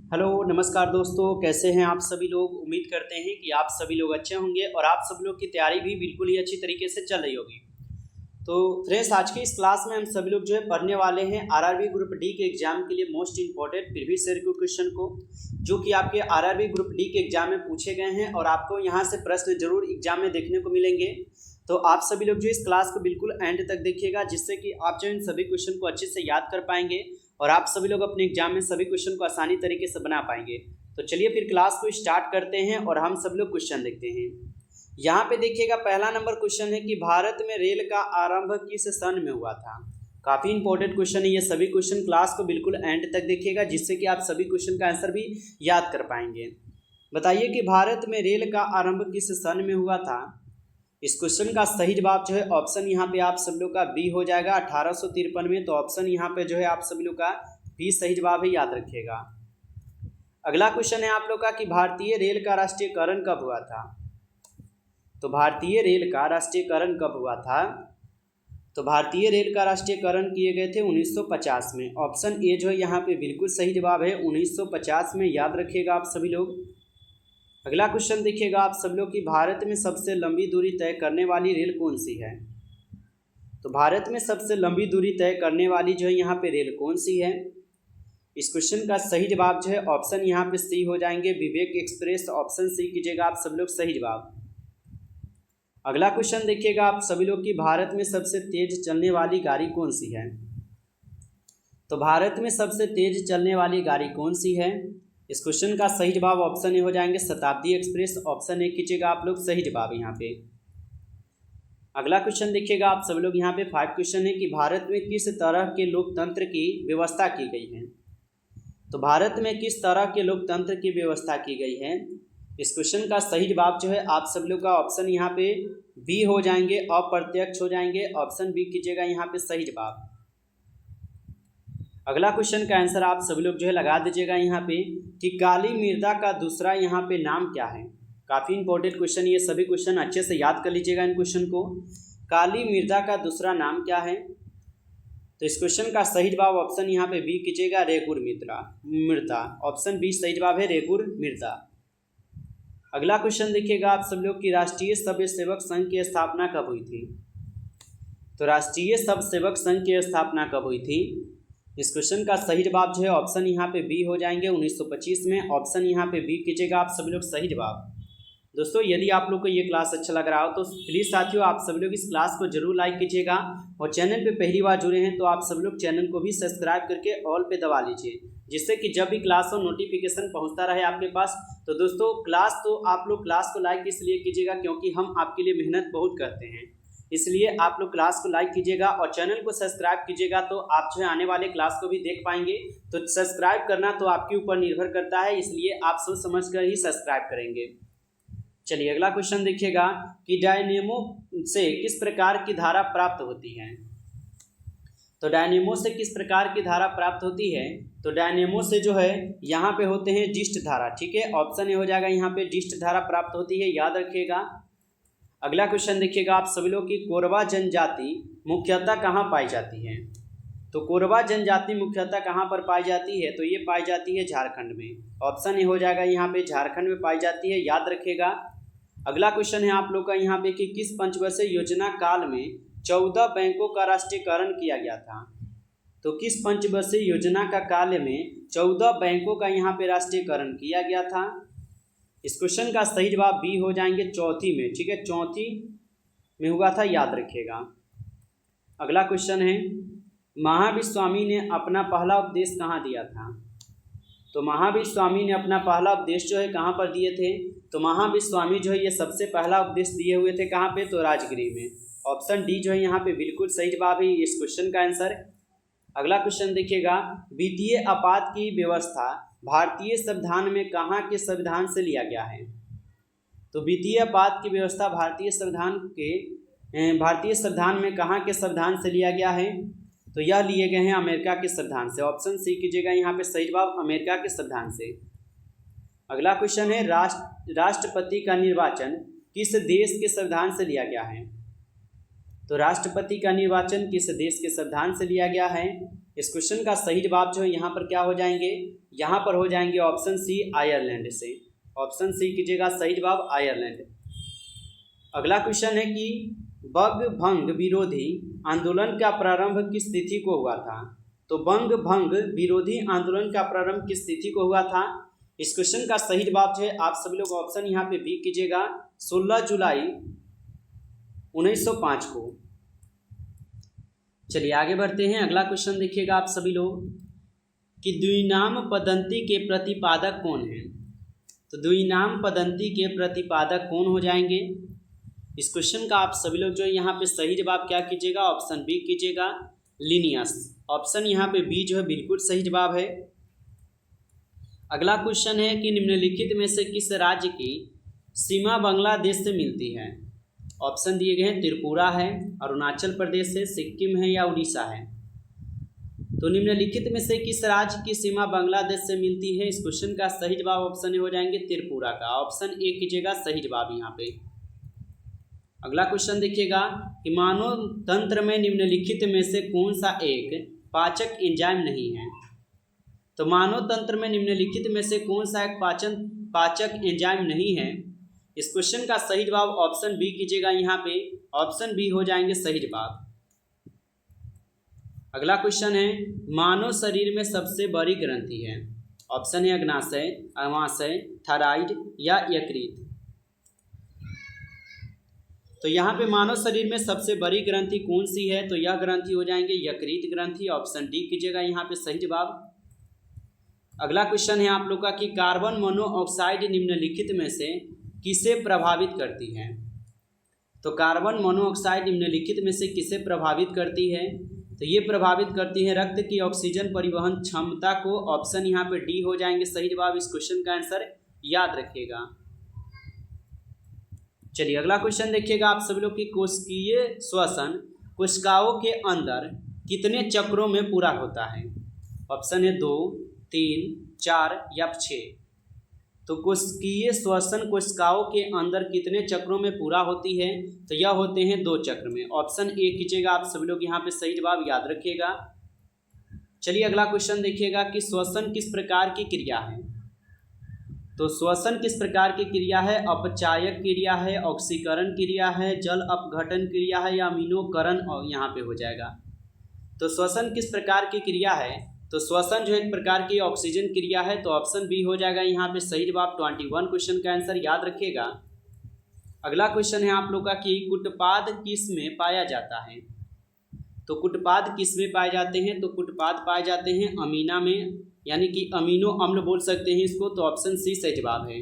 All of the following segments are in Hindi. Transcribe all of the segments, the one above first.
हेलो नमस्कार दोस्तों, कैसे हैं आप सभी लोग। उम्मीद करते हैं कि आप सभी लोग अच्छे होंगे और आप सभी लोग की तैयारी भी बिल्कुल ही अच्छी तरीके से चल रही होगी। तो फ्रेंड्स, आज की इस क्लास में हम सभी लोग जो है पढ़ने वाले हैं आरआरबी ग्रुप डी के एग्जाम के लिए मोस्ट इंपॉर्टेंट प्रीवियस ईयर के क्वेश्चन को, जो कि आपके आरआरबी ग्रुप डी के एग्जाम में पूछे गए हैं और आपको यहाँ से प्रश्न जरूर एग्जाम में देखने को मिलेंगे। तो आप सभी लोग जो इस क्लास को बिल्कुल एंड तक देखिएगा, जिससे कि आप जो इन सभी क्वेश्चन को अच्छे से याद कर पाएंगे और आप सभी लोग अपने एग्जाम में सभी क्वेश्चन को आसानी तरीके से बना पाएंगे। तो चलिए फिर क्लास को स्टार्ट करते हैं और हम सब लोग क्वेश्चन देखते हैं। यहाँ पे देखिएगा, पहला नंबर क्वेश्चन है कि भारत में रेल का आरंभ किस सन में हुआ था। काफ़ी इंपॉर्टेंट क्वेश्चन है ये सभी क्वेश्चन, क्लास को बिल्कुल एंड तक देखिएगा, जिससे कि आप सभी क्वेश्चन का आंसर भी याद कर पाएंगे। बताइए कि भारत में रेल का आरंभ किस सन में हुआ था। इस क्वेश्चन का सही जवाब जो है ऑप्शन यहाँ पे आप सब लोग का बी हो जाएगा 1853 में। तो ऑप्शन यहाँ पे जो है आप सभी लोग का बी सही जवाब है, याद रखिएगा। अगला क्वेश्चन है आप लोग का कि भारतीय रेल का राष्ट्रीयकरण कब हुआ था। तो भारतीय रेल का राष्ट्रीयकरण कब हुआ था। तो भारतीय रेल का राष्ट्रीयकरण किए गए थे 1950 में। ऑप्शन ए जो है यहाँ पे बिल्कुल सही जवाब है, 1950 में, याद रखिएगा आप सभी लोग। अगला क्वेश्चन देखिएगा आप सब लोग कि भारत में सबसे लंबी दूरी तय करने वाली रेल कौन सी है। तो भारत में सबसे लंबी दूरी तय करने वाली जो है यहाँ पे रेल कौन सी है। इस क्वेश्चन का सही जवाब जो है ऑप्शन यहाँ पे सी हो जाएंगे, विवेक एक्सप्रेस। ऑप्शन सी कीजिएगा आप सब लोग सही जवाब। अगला क्वेश्चन देखिएगा आप सभी लोग कि भारत में सबसे तेज चलने वाली गाड़ी कौन सी है। तो भारत में सबसे तेज चलने वाली गाड़ी कौन सी है। इस क्वेश्चन का सही जवाब ऑप्शन ए हो जाएंगे, शताब्दी एक्सप्रेस। ऑप्शन ए कीजिएगा आप लोग सही जवाब यहाँ पे। अगला क्वेश्चन देखिएगा आप सब लोग, यहाँ पे 5 क्वेश्चन है कि भारत में किस तरह के लोकतंत्र की व्यवस्था की गई है। तो भारत में किस तरह के लोकतंत्र की व्यवस्था की गई है। इस क्वेश्चन का सही जवाब जो है आप सब लोग का ऑप्शन यहाँ पे बी हो जाएंगे, अप्रत्यक्ष हो जाएंगे। ऑप्शन बी कीजिएगा यहाँ पे सही जवाब। अगला क्वेश्चन का आंसर आप सभी लोग जो है लगा दीजिएगा यहाँ पे कि काली मृदा का दूसरा यहाँ पे नाम क्या है। काफ़ी इंपॉर्टेंट क्वेश्चन, ये सभी क्वेश्चन अच्छे से याद कर लीजिएगा इन क्वेश्चन को। काली मृदा का दूसरा नाम क्या है। तो इस क्वेश्चन का सही जवाब ऑप्शन यहाँ पे बी कीजिएगा, रेगुर मृदा। ऑप्शन बी सही जवाब है, रेगुर मृदा। अगला क्वेश्चन देखिएगा आप सब लोग कि राष्ट्रीय सब सेवक संघ की स्थापना कब हुई थी। तो राष्ट्रीय सब सेवक संघ की स्थापना कब हुई थी। इस क्वेश्चन का सही जवाब जो है ऑप्शन यहाँ पे बी हो जाएंगे, 1925 में। ऑप्शन यहाँ पे बी कीजिएगा आप सभी लोग सही जवाब। दोस्तों, यदि आप लोग को ये क्लास अच्छा लग रहा हो तो प्लीज़ साथियों आप सभी लोग इस क्लास को जरूर लाइक कीजिएगा और चैनल पे पहली बार जुड़े हैं तो आप सब लोग चैनल को भी सब्सक्राइब करके ऑल पे दबा लीजिए, जिससे कि जब भी क्लास हो नोटिफिकेशन पहुँचता रहे आपके पास। तो दोस्तों, आप लोग क्लास को लाइक इसलिए कीजिएगा क्योंकि हम आपके लिए मेहनत बहुत करते हैं, इसलिए आप लोग क्लास को लाइक कीजिएगा और चैनल को सब्सक्राइब कीजिएगा, तो आप जो है आने वाले क्लास को भी देख पाएंगे। तो सब्सक्राइब करना तो आपके ऊपर निर्भर करता है, इसलिए आप सोच समझ कर ही सब्सक्राइब करेंगे। चलिए अगला क्वेश्चन देखिएगा कि डायनेमो से किस प्रकार की धारा प्राप्त होती है। तो डायनेमो से किस प्रकार की धारा प्राप्त होती है। तो डायनेमो से जो है यहाँ पे होते हैं डिस्ट धारा, ठीक है। ऑप्शन ए हो जाएगा यहाँ पे डिस्ट धारा प्राप्त होती है, याद रखिएगा। अगला क्वेश्चन देखिएगा आप सभी लोग की कोरवा जनजाति मुख्यतः कहाँ पाई जाती है। तो कोरवा जनजाति मुख्यतः कहाँ पर पाई जाती है। तो ये पाई जाती है झारखंड में। ऑप्शन ए हो जाएगा यहाँ पे झारखंड में पाई जाती है, याद रखिएगा। अगला क्वेश्चन है आप लोग का यहाँ पे कि किस पंचवर्षीय योजना काल में 14 बैंकों का राष्ट्रीयकरण किया गया था। तो किस पंचवर्षीय योजना का काल में 14 बैंकों का यहाँ पे राष्ट्रीयकरण किया गया था। इस क्वेश्चन का सही जवाब बी हो जाएंगे, चौथी में, ठीक है, चौथी में हुआ था, याद रखिएगा। अगला क्वेश्चन है महावीर स्वामी ने अपना पहला उपदेश कहाँ दिया था। तो महावीर स्वामी ने अपना पहला उपदेश जो है कहाँ पर दिए थे। तो महावीर स्वामी जो है ये सबसे पहला उपदेश दिए हुए थे कहाँ पे, तो राजगिरी में। ऑप्शन डी जो है यहाँ पे बिल्कुल सही जवाब है इस क्वेश्चन का आंसर। अगला क्वेश्चन देखिएगा, वित्तीय आपात की व्यवस्था भारतीय संविधान में कहाँ के संविधान से लिया गया है। तो वित्तीय आपात की व्यवस्था भारतीय संविधान में कहाँ के संविधान से लिया गया है। तो यह लिए गए हैं अमेरिका के संविधान से। ऑप्शन सी कीजिएगा यहाँ पे सही जवाब, अमेरिका के संविधान से। अगला क्वेश्चन है राष्ट्रपति का निर्वाचन किस देश के संविधान से लिया गया है। तो राष्ट्रपति का निर्वाचन किस देश के संविधान से लिया गया है। इस क्वेश्चन का सही जवाब जो है यहाँ पर क्या हो जाएंगे, यहाँ पर हो जाएंगे ऑप्शन सी आयरलैंड से। ऑप्शन सी कीजिएगा सही जवाब आयरलैंड। अगला क्वेश्चन है कि बंग भंग विरोधी आंदोलन का प्रारंभ किस तिथि को हुआ था। तो बंग भंग विरोधी आंदोलन का प्रारंभ किस तिथि को हुआ था। इस क्वेश्चन का सही जवाब जो है आप सभी लोग ऑप्शन यहाँ पे बी कीजिएगा 16 जुलाई 1905 को। चलिए आगे बढ़ते हैं। अगला क्वेश्चन देखिएगा आप सभी लोग कि द्विनाम पदंती के प्रतिपादक कौन हैं। तो द्विनाम पदंती के प्रतिपादक कौन हो जाएंगे। इस क्वेश्चन का आप सभी लोग जो है यहाँ पे सही जवाब क्या कीजिएगा, ऑप्शन बी कीजिएगा लिनियस। ऑप्शन यहाँ पे बी जो है बिल्कुल सही जवाब है। अगला क्वेश्चन है कि निम्नलिखित में से किस राज्य की सीमा बांग्लादेश से मिलती है। ऑप्शन दिए गए हैं त्रिपुरा है, अरुणाचल प्रदेश है, सिक्किम है या उड़ीसा है। तो निम्नलिखित में से किस राज्य की सीमा बांग्लादेश से मिलती है। इस क्वेश्चन का सही जवाब ऑप्शन ए हो जाएंगे त्रिपुरा का। ऑप्शन ए कीजिएगा सही जवाब यहाँ पे। अगला क्वेश्चन देखिएगा कि मानव तंत्र में निम्नलिखित में से कौन सा एक पाचक एंजाइम नहीं है। तो मानव तंत्र में निम्नलिखित में से कौन सा एक पाचक एंजाइम नहीं है। इस क्वेश्चन का सही जवाब ऑप्शन बी कीजिएगा यहाँ पे। ऑप्शन बी हो जाएंगे सही जवाब। अगला क्वेश्चन है मानव शरीर में सबसे बड़ी ग्रंथि है। ऑप्शन है अग्नाशय, अमाशय, थायराइड या यकृत। तो यहाँ पे मानव शरीर में सबसे बड़ी ग्रंथि कौन सी है। तो यह ग्रंथि हो जाएंगे यकृत ग्रंथि। ऑप्शन डी कीजिएगा यहाँ पे सही जवाब। अगला क्वेश्चन है आप लोग का कि कार्बन मोनोऑक्साइड निम्नलिखित में से किसे प्रभावित करती है। तो कार्बन मोनोऑक्साइड निम्नलिखित में से किसे प्रभावित करती है। तो ये प्रभावित करती है रक्त की ऑक्सीजन परिवहन क्षमता को। ऑप्शन यहाँ पे डी हो जाएंगे सही जवाब। इस क्वेश्चन का आंसर याद रखिएगा। चलिए अगला क्वेश्चन देखिएगा आप सभी लोग की कोशिकीय श्वसन कोशिकाओं के अंदर कितने चक्रों में पूरा होता है। ऑप्शन है 2, 3, 4 या 6। तो कोशिकीय श्वसन कोशिकाओं के अंदर कितने चक्रों में पूरा होती है। तो यह होते हैं 2 चक्र में। ऑप्शन ए कीजिएगा आप सभी लोग यहाँ पे सही जवाब याद रखिएगा। चलिए अगला क्वेश्चन देखिएगा कि श्वसन किस प्रकार की क्रिया है। तो श्वसन किस प्रकार की क्रिया है। अपचायक क्रिया है, ऑक्सीकरण क्रिया है, जल अपघटन क्रिया है या अमीनोकरण यहाँ पे हो जाएगा। तो श्वसन किस प्रकार की क्रिया है। तो श्वसन जो एक प्रकार की ऑक्सीजन क्रिया है। तो ऑप्शन बी हो जाएगा यहाँ पे सही जवाब। 21 क्वेश्चन का आंसर याद रखिएगा। अगला क्वेश्चन है आप लोग का कि कुटपाद किस में पाया जाता है। तो कुटपाद किस में पाए जाते हैं। तो कुटपाद पाए जाते हैं अमीना में, यानी कि अमीनो अम्ल बोल सकते हैं इसको। तो ऑप्शन सी सही जवाब है।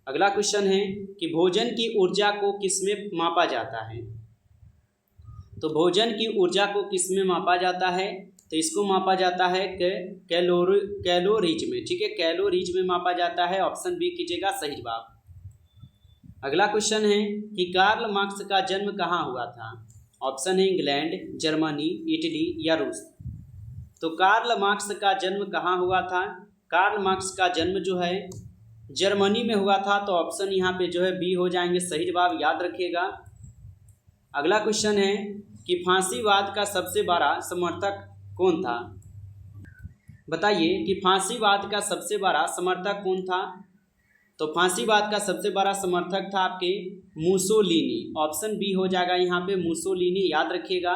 अगला क्वेश्चन है कि भोजन की ऊर्जा को किस में मापा जाता है। तो भोजन की ऊर्जा को किस में मापा जाता है। तो इसको मापा जाता है कैलोरीज में। ठीक है, कैलोरीज में मापा जाता है। ऑप्शन बी कीजिएगा सही जवाब। अगला क्वेश्चन है कि कार्ल मार्क्स का जन्म कहाँ हुआ था। ऑप्शन है इंग्लैंड, जर्मनी, इटली या रूस। तो कार्ल मार्क्स का जन्म कहाँ हुआ था। कार्ल मार्क्स का जन्म जो है जर्मनी में हुआ था। तो ऑप्शन यहाँ पे जो है बी हो जाएंगे सही जवाब, याद रखिएगा। अगला क्वेश्चन है कि फांसीवाद का सबसे बड़ा समर्थक कौन था। बताइए कि फांसीवाद का सबसे बड़ा समर्थक कौन था। तो फांसीवाद का सबसे बड़ा समर्थक था आपके मुसोलिनी। ऑप्शन बी हो जाएगा यहाँ पे मुसोलिनी, याद रखिएगा।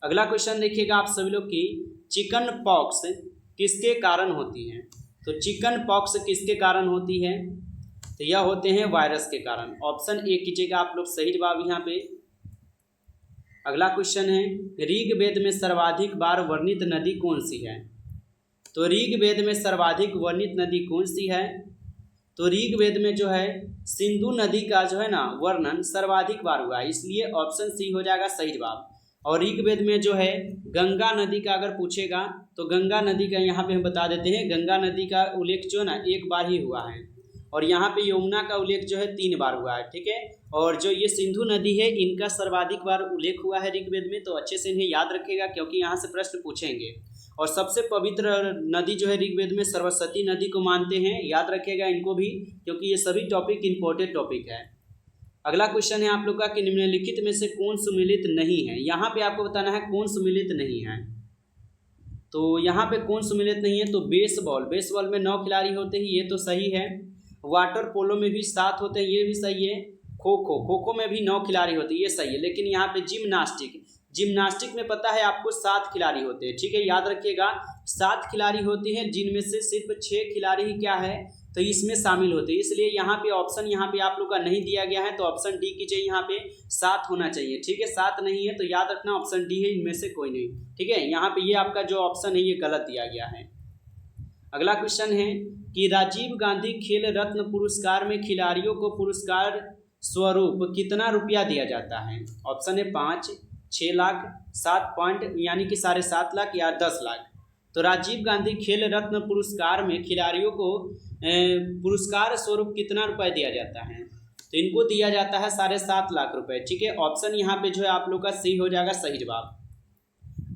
अगला क्वेश्चन देखिएगा आप सभी लोग की चिकन पॉक्स किसके कारण होती है। तो चिकन पॉक्स किसके कारण होती है। तो यह होते हैं वायरस के कारण। ऑप्शन ए कीजिएगा आप लोग सही जवाब यहाँ पे। अगला क्वेश्चन है ऋग्वेद में सर्वाधिक बार वर्णित नदी कौन सी है। तो ऋग्वेद में सर्वाधिक वर्णित नदी कौन सी है। तो ऋग्वेद में जो है सिंधु नदी का जो है ना वर्णन सर्वाधिक बार हुआ है, इसलिए ऑप्शन सी हो जाएगा सही जवाब। और ऋग्वेद में जो है गंगा नदी का अगर पूछेगा तो गंगा नदी का यहाँ पे हम बता देते हैं। गंगा नदी का उल्लेख जो है ना 1 बार ही हुआ है, और यहाँ पे यमुना का उल्लेख जो है 3 बार हुआ है। ठीक है, और जो ये सिंधु नदी है इनका सर्वाधिक बार उल्लेख हुआ है ऋग्वेद में। तो अच्छे से इन्हें याद रखिएगा क्योंकि यहाँ से प्रश्न पूछेंगे। और सबसे पवित्र नदी जो है ऋग्वेद में सरस्वती नदी को मानते हैं, याद रखिएगा इनको भी, क्योंकि ये सभी टॉपिक इंपॉर्टेंट टॉपिक है। अगला क्वेश्चन है आप लोग का कि निम्नलिखित में से कौन सुमेलित नहीं है। यहाँ पे आपको बताना है कौन सुमेलित नहीं है। तो यहाँ पे कौन सम्मिलित नहीं है, तो बेसबॉल में 9 खिलाड़ी होते हैं, ये तो सही है। वाटर पोलो में भी 7 होते हैं, ये भी सही है। खो खो में भी 9 खिलाड़ी होते हैं, ये सही है। लेकिन यहाँ पे जिम्नास्टिक में पता है आपको 7 खिलाड़ी होते हैं, ठीक है, याद रखिएगा 7 खिलाड़ी होते हैं, जिनमें से सिर्फ 6 खिलाड़ी ही क्या है, तो इसमें शामिल होते हैं। इसलिए यहाँ पे ऑप्शन यहाँ पे आप लोग का नहीं दिया गया है, तो ऑप्शन डी कीजिए, यहाँ पे 7 होना चाहिए, ठीक है। 7 नहीं है तो याद रखना ऑप्शन डी है, इनमें से कोई नहीं, ठीक है। यहाँ पे ये आपका जो ऑप्शन है ये गलत दिया गया है। अगला क्वेश्चन है कि राजीव गांधी खेल रत्न पुरस्कार में खिलाड़ियों को पुरस्कार स्वरूप कितना रुपया दिया जाता है। ऑप्शन है 5, 6 लाख, 7 पॉइंट यानी कि 7.5 लाख या 10 लाख। तो राजीव गांधी खेल रत्न पुरस्कार में खिलाड़ियों को पुरस्कार स्वरूप कितना रुपए दिया जाता है, तो इनको दिया जाता है 7.5 लाख रुपए, ठीक है। ऑप्शन यहाँ पे जो है आप लोग का सी हो जाएगा सही जवाब।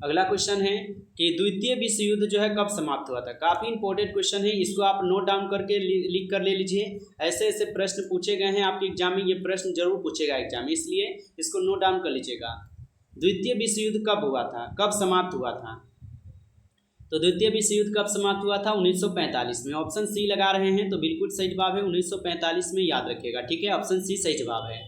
अगला क्वेश्चन है कि द्वितीय विश्व युद्ध जो है कब समाप्त हुआ था। काफ़ी इंपॉर्टेंट क्वेश्चन है, इसको आप नोट डाउन करके लिख कर ले लीजिए। ऐसे ऐसे प्रश्न पूछे गए हैं आपके एग्जाम में, ये प्रश्न जरूर पूछेगा एग्जाम में, इसलिए इसको नोट डाउन कर लीजिएगा। द्वितीय विश्व युद्ध कब हुआ था, कब समाप्त हुआ था, तो द्वितीय विश्व युद्ध कब समाप्त हुआ था, 1945 में। ऑप्शन सी लगा रहे हैं तो बिल्कुल सही जवाब है, 1945 में, याद रखिएगा, ठीक है। ऑप्शन सी सही जवाब है।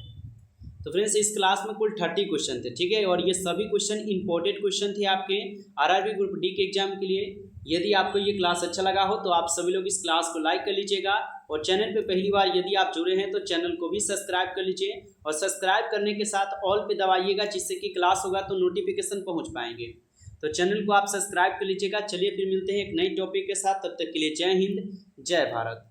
तो फ्रेंड्स इस क्लास में कुल 30 क्वेश्चन थे, ठीक है, और ये सभी क्वेश्चन इंपॉर्टेंट क्वेश्चन थे आपके आरआरबी ग्रुप डी के एग्जाम के लिए। यदि आपको ये क्लास अच्छा लगा हो तो आप सभी लोग इस क्लास को लाइक कर लीजिएगा, और चैनल पे पहली बार यदि आप जुड़े हैं तो चैनल को भी सब्सक्राइब कर लीजिए, और सब्सक्राइब करने के साथ ऑल पे दबाइएगा, जिससे कि क्लास होगा तो नोटिफिकेशन पहुँच पाएंगे। तो चैनल को आप सब्सक्राइब कर लीजिएगा। चलिए फिर मिलते हैं एक नई टॉपिक के साथ, तब तक के लिए जय हिंद, जय भारत।